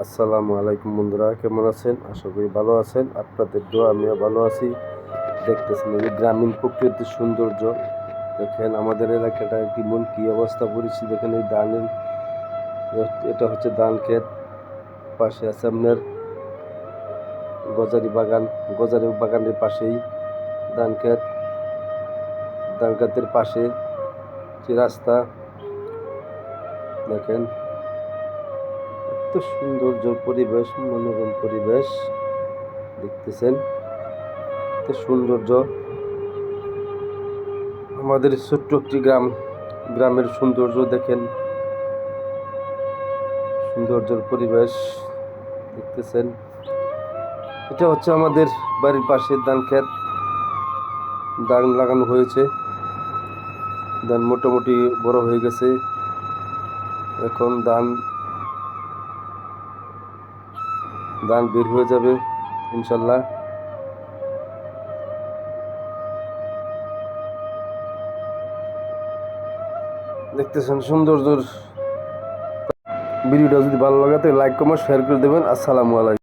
আসসালামু আলাইকুম বন্ধুরা, কেমন আছেন? আশা করি ভালো আছেন। আপনাদের দোয়া আমিও ভালো আছি। দেখতেছেন এই যে গ্রামীণ প্রকৃতির সৌন্দর্য দেখেন, আমাদের এলাকাটা কি অবস্থা পরিস্থিতি দেখেন। এই ধানের, এটা হচ্ছে ধান ক্ষেত, পাশে আছে আপনার গজারি বাগানের পাশেই ধান ক্ষেত। ধান ক্ষেতের পাশে যে রাস্তা দেখেন, এত সৌন্দর্য পরিবেশ, মনোরম পরিবেশ দেখতেছেন, এত সৌন্দর্য। আমাদের ছোট্ট একটি গ্রামের সৌন্দর্য দেখেন, সৌন্দর্যের পরিবেশ দেখতেছেন। এটা হচ্ছে আমাদের বাড়ির পাশে ধান ক্ষেত, ধান লাগানো হয়েছে। ধান মোটামুটি বড় হয়ে গেছে, এখন ধান বের হয়ে যাবে ইনশাল্লাহ। দেখতেছেন সৌন্দর্যের। ভিডিওটা যদি ভালো লাগে তাহলে লাইক কমেন্ট শেয়ার করে দেবেন। আসসালামু আলাইকুম।